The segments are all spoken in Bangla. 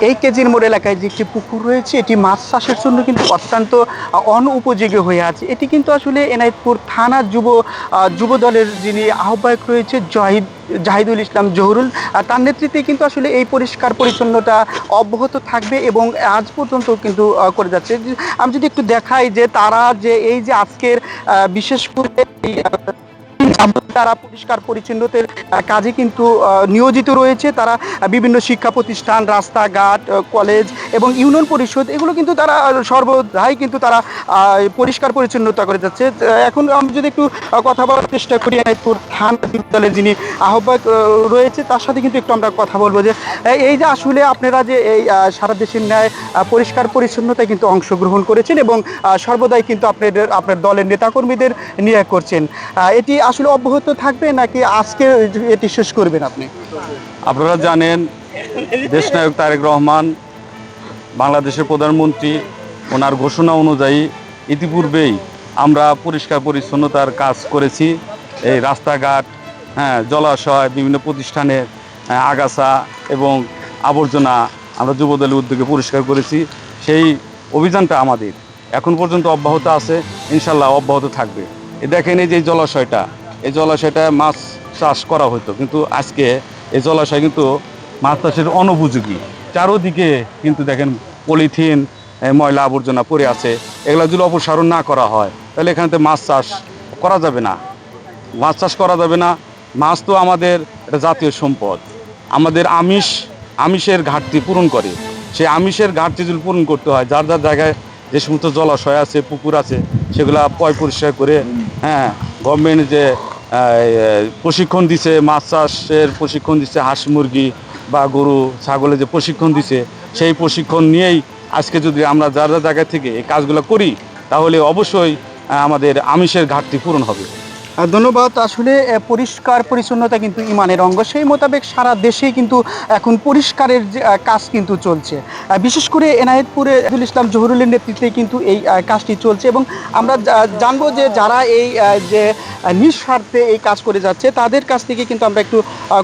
এই কেজির মোড় এলাকায় যে একটি পুকুর রয়েছে, এটি মাছ চাষের জন্য কিন্তু অত্যন্ত অনুপযোগী হয়ে আছে। এটি কিন্তু আসলে এনায়েতপুর থানা যুব দলের যিনি আহ্বায়ক রয়েছে জাহিদুল ইসলাম জহুরুল, তার নেতৃত্বে কিন্তু আসলে এই পরিষ্কার পরিচ্ছন্নতা অব্যাহত থাকবে এবং আজ পর্যন্ত কিন্তু করে যাচ্ছে। আমি যদি একটু দেখাই যে তারা যে এই যে আজকের বিশেষ করে তারা পরিষ্কার পরিচ্ছন্নতার কাজে কিন্তু নিয়োজিত রয়েছে। তারা বিভিন্ন শিক্ষা প্রতিষ্ঠান, রাস্তাঘাট, কলেজ এবং ইউনিয়ন পরিষদ, এগুলো কিন্তু তারা সর্বদাই কিন্তু তারা পরিষ্কার পরিচ্ছন্নতা করে যাচ্ছে। এখন আমি যদি একটু কথা বলার চেষ্টা করি এনায়েতপুর থানা দলের যিনি আহ্বায়ক রয়েছে, তার সাথে কিন্তু একটু আমরা কথা বলবো যে এই যে আসলে আপনারা যে এই সারা দেশের ন্যায় পরিষ্কার পরিচ্ছন্নতায় কিন্তু অংশগ্রহণ করেছেন এবং সর্বদাই কিন্তু আপনার দলের নেতাকর্মীদের নিয়ে করছেন, এটি আসলে অব্যাহত থাকবে নাকি আজকে এটি শেষ করবেন আপনি? আপনারা জানেন দেশনায়ক তারেক রহমান বাংলাদেশের প্রধানমন্ত্রী, ওনার ঘোষণা অনুযায়ী ইতিপূর্বেই আমরা পরিষ্কার পরিচ্ছন্নতার কাজ করেছি। এই রাস্তাঘাট, জলাশয়, বিভিন্ন প্রতিষ্ঠানের আগাছা এবং আবর্জনা আমরা যুবদলের উদ্যোগে পরিষ্কার করেছি। সেই অভিযানটা আমাদের এখন পর্যন্ত অব্যাহত আছে, ইনশাল্লাহ অব্যাহত থাকবে। দেখেন এই যে এই জলাশয়টা মাছ চাষ করা হতো, কিন্তু আজকে এই জলাশয় কিন্তু মাছ চাষের অনুপযোগী। চারোদিকে কিন্তু দেখেন পলিথিন, ময়লা আবর্জনা পড়ে আছে। এগুলো যদি অপসারণ না করা হয় তাহলে এখানেতে মাছ চাষ করা যাবে না। মাছ তো আমাদের একটা জাতীয় সম্পদ। আমাদের আমিষের ঘাটতি পূরণ করে। সেই আমিষের ঘাটতি যদি পূরণ করতে হয়, যার যার জায়গায় যে সমস্ত জলাশয় আছে, পুকুর আছে, সেগুলা পরিষ্কার করে, গভর্নমেন্ট যে প্রশিক্ষণ দিছে, মাছ চাষের প্রশিক্ষণ দিচ্ছে, হাঁস মুরগি বা গরু ছাগলের যে প্রশিক্ষণ দিছে, সেই প্রশিক্ষণ নিয়েই আজকে যদি আমরা যার যার জায়গা থেকে এই কাজগুলো করি, তাহলে অবশ্যই আমাদের আমিষের ঘাটতি পূরণ হবে। ধন্যবাদ। আসলে পরিষ্কার পরিচ্ছন্নতা কিন্তু ইমানের অঙ্গ, সেই মোতাবেক সারা দেশেই কিন্তু এখন পরিষ্কারের কাজ কিন্তু চলছে। বিশেষ করে এনায়েতপুরে জাহিদুল ইসলাম জহুরুলের নেতৃত্বে কিন্তু এই কাজটি চলছে এবং আমরা জানবো যে যারা এই যে নিঃস্বার্থে এই কাজ করে যাচ্ছে তাদের কাছ থেকে কিন্তু আমরা একটু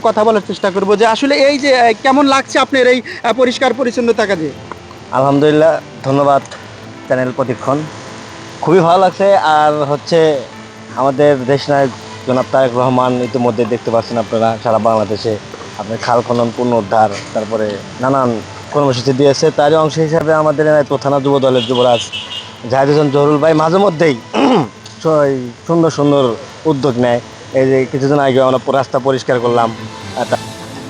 কথা বলার চেষ্টা করব যে আসলে এই যে কেমন লাগছে আপনার এই পরিষ্কার পরিচ্ছন্নতা কাজে? আলহামদুলিল্লাহ, ধন্যবাদ চ্যানেল প্রতিক্ষণ, খুবই ভালো লাগছে। আর হচ্ছে আমাদের দেশনায়ক জনাব তারেক রহমান ইতিমধ্যে দেখতে পাচ্ছেন আপনারা সারা বাংলাদেশে আপনার খাল খনন, পুনরুদ্ধার, তারপরে নানান কর্মসূচি দিয়েছে। তারই অংশ হিসাবে আমাদের এনায়েতপুর থানা যুব দলের যুবরাজ জাহিদুল ইসলাম জহুরুল ভাই মাঝে মধ্যেই সুন্দর সুন্দর উদ্যোগ নেয়। এই যে কিছুদিন আগে আমরা রাস্তা পরিষ্কার করলাম, একটা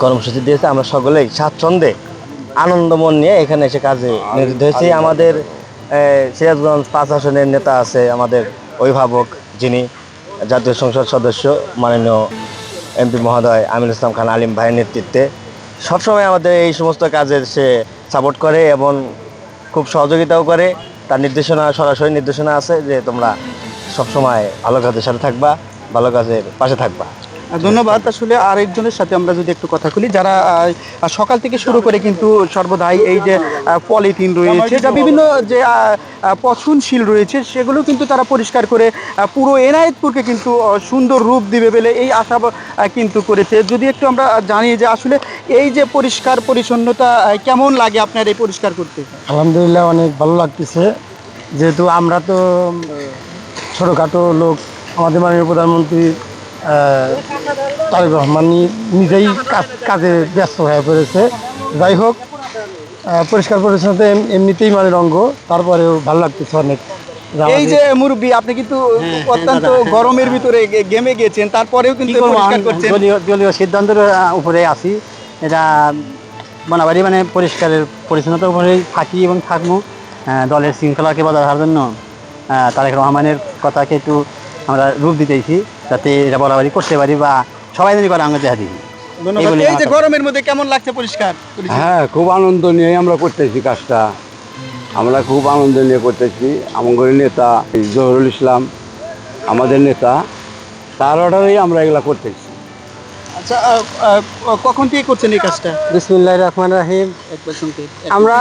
কর্মসূচি দিয়েছে। আমরা সকলেই স্বাচ্ছন্দ্যে আনন্দমন নিয়ে এখানে এসে কাজে নিয়োজিত হয়েছি। আমাদের সিরাজগঞ্জ 5 আসনের নেতা আছে, আমাদের অভিভাবক যিনি জাতীয় সংসদ সদস্য মাননীয় এমপি মহোদয় আমিনুল ইসলাম খান আলিম ভাইয়ের নেতৃত্বে সবসময় আমাদের এই সমস্ত কাজের সে সাপোর্ট করে এবং খুব সহযোগিতাও করে। তার সরাসরি নির্দেশনা আছে যে তোমরা সবসময় ভালো কাজের সাথে থাকবা, ভালো কাজের পাশে থাকবা। ধন্যবাদ। আসলে আরেকজনের সাথে আমরা যদি একটু কথা বলি, যারা সকাল থেকে শুরু করে কিন্তু সর্বদাই এই যে পলিথিন রয়েছে, যা বিভিন্ন যে পচনশীল রয়েছে, সেগুলো কিন্তু তারা পরিষ্কার করে পুরো এনায়েতপুরকে কিন্তু সুন্দর রূপ দিবে বলে এই আশা কিন্তু করেছে। যদি একটু আমরা জানি যে আসলে এই যে পরিষ্কার পরিচ্ছন্নতা কেমন লাগে আপনার এই পরিষ্কার করতে? আলহামদুলিল্লাহ, অনেক ভালো লাগতেছে। যেহেতু আমরা তো ছোটোখাটো লোক, আমাদের মাননীয় প্রধানমন্ত্রী তারেক রহমান নিজেই কাজে ব্যস্ত হয়ে পড়েছে। যাই হোক, পরিষ্কার পরিচ্ছন্নতা এমনিতেই মানের অঙ্গ, তারপরেও ভালো লাগতেছে অনেক। এই যে মুরব্বী, আপনি কিন্তু অত্যন্ত গরমের ভিতরে ঘেমে গেছেন, তারপরেও কিন্তু দলীয় সিদ্ধান্তের উপরে আছি। এটা বনাবাড়ি মানে পরিষ্কারের পরিচ্ছন্নতার উপরেই থাকি এবং থাকবো। দলের শৃঙ্খলাকে বজায় রাখার জন্য তারেক রহমানের কথাকে একটু আমরা রূপ দিতেছি, যাতে এটা বরাবরই করতে পারি বা সবাই যদি করে আঙুল দেখা দিই। এই যে গরমের মধ্যে কেমন লাগছে পরিষ্কার? হ্যাঁ, খুব আনন্দ নিয়ে আমরা করতেছি কাজটা, আমরা খুব আনন্দ নিয়ে করতেছি। আমাদের নেতা জহুরুল ইসলাম, আমাদের নেতা, তার অর্ডারেই আমরা এগুলা করতেছি। আচ্ছা, কখন থেকে করছেন এই কাজটা? বিসমিল্লাহির রহমানির রহিম। আমরা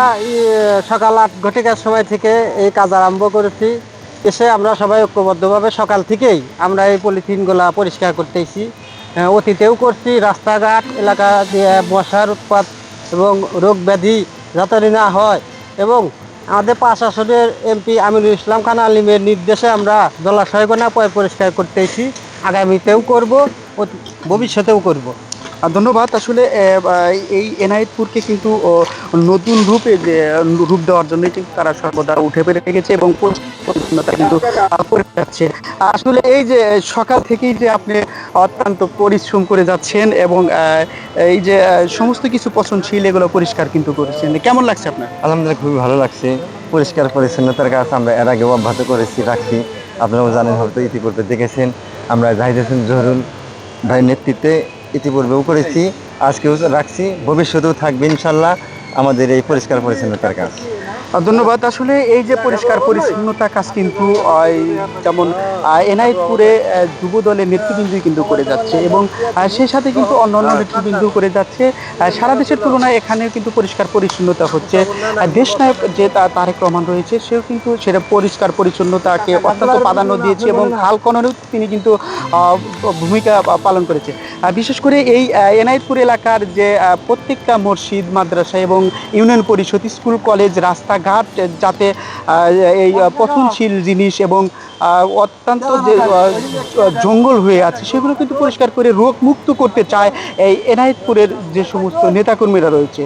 সকাল 8 ঘটিকার সময় থেকে এই কাজ আরম্ভ করেছি। এসে আমরা সবাই ঐক্যবদ্ধভাবে সকাল থেকেই আমরা এই পলিথিনগুলা পরিষ্কার করতেছি। অতীতেও করছি। রাস্তাঘাট এলাকা দিয়ে মশার উৎপাত এবং রোগ ব্যাধি যাতে না হয়, এবং আমাদের 5 আসনের এমপি আমিনুল ইসলাম খান আলিমের নির্দেশে আমরা জলাশয়গুলো পরিষ্কার করতেছি, আগামীতেও করব, ভবিষ্যতেও করব। ধন্যবাদ। আসলে এই এনায়েতপুরকে কিন্তু নতুন রূপে যে রূপ দেওয়ার জন্য কিন্তু তারা সর্বদা উঠে পেরে রেখেছে এবং পরিচ্ছন্নতা কিন্তু করে যাচ্ছে। আসলে এই যে সকাল থেকেই যে আপনি অত্যন্ত পরিশ্রম করে যাচ্ছেন এবং এই যে সমস্ত কিছু পচনশীল এগুলো পরিষ্কার কিন্তু করেছেন, কেমন লাগছে আপনার? আলহামদুলিল্লাহ খুবই ভালো লাগছে। পরিষ্কার পরিচ্ছন্নতার কাজ আমরা এর আগেও অব্যাহত রাখছি। আপনারাও জানেন, হয়তো ইতিপূর্বে দেখেছেন আমরা জাহিদ হোসেন জহুরুল ভাইয়ের নেতৃত্বে ইতিপূর্বেও করেছি, আজকেও রাখছি, ভবিষ্যতেও থাকবে ইনশাল্লাহ আমাদের এই পরিষ্কার পরিচ্ছন্নতার কাজ। ধন্যবাদ। আসলে এই যে পরিষ্কার পরিচ্ছন্নতা কাজ কিন্তু যেমন এনায়েতপুরে যুব দলের নেতৃবৃন্দই কিন্তু করে যাচ্ছে এবং সেই সাথে কিন্তু অন্যান্য নেতৃবৃন্দ করে যাচ্ছে। সারা দেশের তুলনায় এখানেও কিন্তু পরিষ্কার পরিচ্ছন্নতা হচ্ছে। দেশনায়ক যে তারেক রহমান রয়েছে, সেও কিন্তু সেটা পরিষ্কার পরিচ্ছন্নতাকে অত্যন্ত প্রাধান্য দিয়েছে এবং খাল খননেও তিনি কিন্তু ভূমিকা পালন করেছে। বিশেষ করে এই এনায়েতপুর এলাকার যে প্রত্যেকটা মসজিদ, মাদ্রাসা এবং ইউনিয়ন পরিষদ, স্কুল, কলেজ, রাস্তাঘাট যাতে এই পচনশীল জিনিস এবং অত্যন্ত যে জঙ্গল হয়ে আছে সেগুলো কিন্তু পরিষ্কার করে রোগ মুক্ত করতে চায় এই এনায়েতপুরের যে সমস্ত নেতাকর্মীরা রয়েছে।